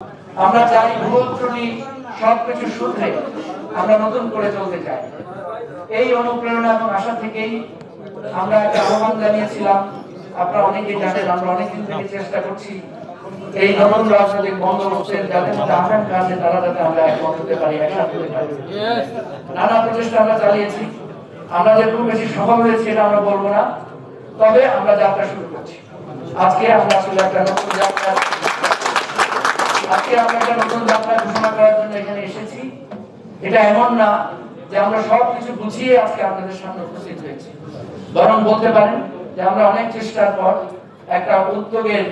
আমরা চাই ভুলত্রুটি সবকিছু শুধরে আমরা নতুন করে চলতে চাই। এই অনুপ্রেরণা এবং আশা থেকেই আমরা একটা আহ্বান জানিয়েছিলাম। আপনারা অনেকেই জানেন, আমরা অনেকদিন থেকে চেষ্টা করছি এই নতুন রাজনৈতিক বন্দোবস্তের যাদের মধ্যে আকাঙ্ক্ষা আছে তারা যাতে আমরা একমত হতে পারি, একসাথে হতে পারি। নানা প্রচেষ্টা আমরা চালিয়েছি। আমরা যে খুব বেশি সফল হয়েছি এটা আমরা বলবো না, তবে আমরা যাত্রা শুরু করছি। আজকে আমরা আসলে একটা নতুন যাত্রা ঘোষণা করার জন্য এখানে এসেছি। এটা এমন না যে আমরা সবকিছু বুঝিয়ে আজকে আপনাদের সামনে উপস্থিত হয়েছি, বরং বলতে পারেন যে আমরা অনেক চেষ্টার পর একটা উদ্যোগের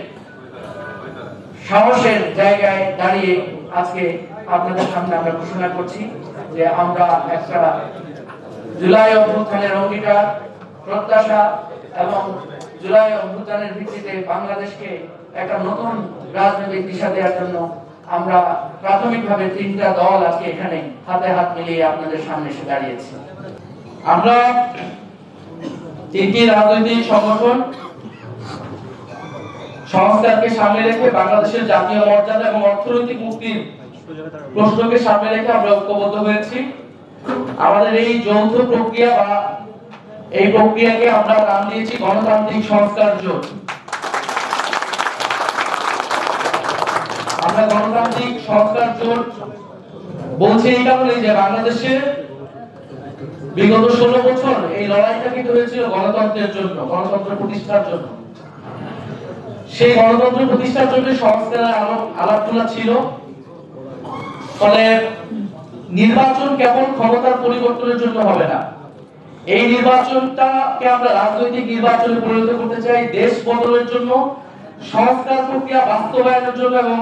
সাহসের জায়গায় দাঁড়িয়ে আজকে আপনাদের সামনে আমরা ঘোষণা করছি যে আমরা একটা জুলাই অভ্যুত্থানের অঙ্গীকার, প্রত্যাশা এবং জুলাই অভ্যুত্থানের ভিত্তিতে বাংলাদেশকে একটা নতুন রাজনৈতিক দিশা দেওয়ার জন্য আমরা প্রাথমিকভাবে তিনটা দল আজকে এখানে হাতে হাত মিলিয়ে আপনাদের সামনে এসে দাঁড়িয়েছি। আমরা তিনটি রাজনৈতিক সংগঠন সংস্কারকে সামনে রেখে বাংলাদেশের জাতীয় মর্যাদা এবং অর্থনৈতিক মুক্তির প্রশ্নকে সামনে রেখে আমরা ঐক্যবদ্ধ হয়েছি। আমাদের এই যৌথ প্রক্রিয়া বা এই প্রক্রিয়াকে আমরা নাম দিয়েছি গণতান্ত্রিক সংস্কার জোট। আমরা গণতান্ত্রিক সংস্কার জোট বলছি এই কারণে যে বাংলাদেশে বিগত 16 বছর এই লড়াইটা কিন্তু হয়েছিল গণতন্ত্রের জন্য, গণতন্ত্র প্রতিষ্ঠার জন্য। সেই গণতন্ত্র প্রতিষ্ঠার জন্য সংস্কারের আলাপগুলো ছিল। ফলে নির্বাচন কেবল ক্ষমতার পরিবর্তনের জন্য হবে না, এই নির্বাচনটাকে আমরা রাজনৈতিক নির্বাচনে পরিণত করতে চাই দেশ বদলের জন্য, সংস্কার প্রক্রিয়া বাস্তবায়নের জন্য এবং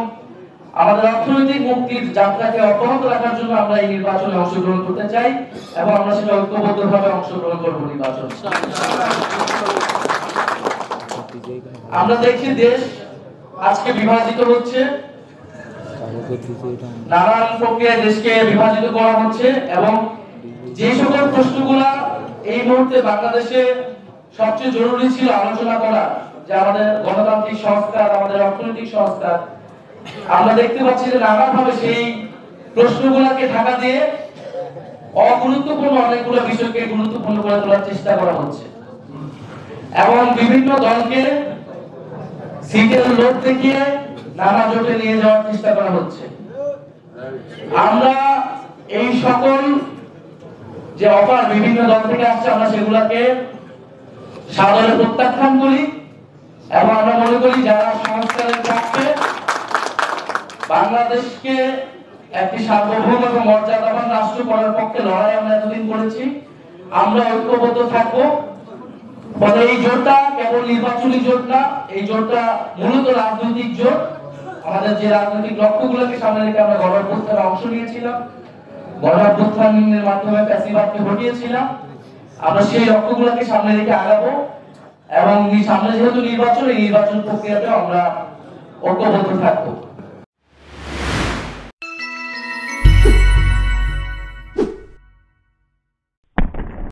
আমাদের অর্থনৈতিক মুক্তির যাত্রাকে অব্যাহত রাখার জন্য আমরা এই নির্বাচনে অংশগ্রহণ করতে চাই এবং আমরা সেটা ঐক্যবদ্ধভাবে অংশগ্রহণ করব। নির্বাচন আমরা দেখছি দেশ আজকে বিভাজিত হচ্ছে, নানান প্রক্রিয়ায় দেশকে বিভাজিত করা হচ্ছে এবং যে সকল প্রশ্নগুলা এই মুহূর্তে বাংলাদেশে সবচেয়ে জরুরি ছিল আলোচনা করা, যে আমাদের গণতান্ত্রিক সংস্কার, আমাদের অর্থনৈতিক সংস্কার, আমরা দেখতে পাচ্ছি যে নানাভাবে সেই প্রশ্নগুলোকে ঢাকা দিয়ে অগুরুত্বপূর্ণ অনেকগুলো বিষয়কে গুরুত্বপূর্ণ করে তোলার চেষ্টা করা হচ্ছে এবং বিভিন্ন দলকে সিটের লোভ দেখিয়ে নানা জোটে নিয়ে যাওয়ার চেষ্টা করা হচ্ছে। আমরা এই সকল যে অফার বিভিন্ন দল থেকে আসছে আমরা সেগুলোকে সাদরে প্রত্যাখ্যান করি এবং আমরা মনে করি যারা সংস্কারের পক্ষে, বাংলাদেশকে একটি সার্বভৌম এবং মর্যাদাবান রাষ্ট্র করার পক্ষে লড়াই আমরা এতদিন করেছি, আমরা ঐক্যবদ্ধ থাকবো। ফলে এই জোটটা কেবল নির্বাচনী জোট না, এই জোটটা মূলত রাজনৈতিক জোট। আমাদের যে রাজনৈতিক লক্ষ্যগুলোকে সামনে রেখে আমরা গণ অভ্যুত্থানে অংশ নিয়েছিলাম, গণ অভ্যুত্থানের মাধ্যমে ফ্যাসিবাদকে হটিয়েছিলাম, আমরা সেই লক্ষ্যগুলোকে সামনে রেখে আগাবো এবং সামনে যেহেতু নির্বাচন, এই নির্বাচন প্রক্রিয়াতে আমরা ঐক্যবদ্ধ থাকবো।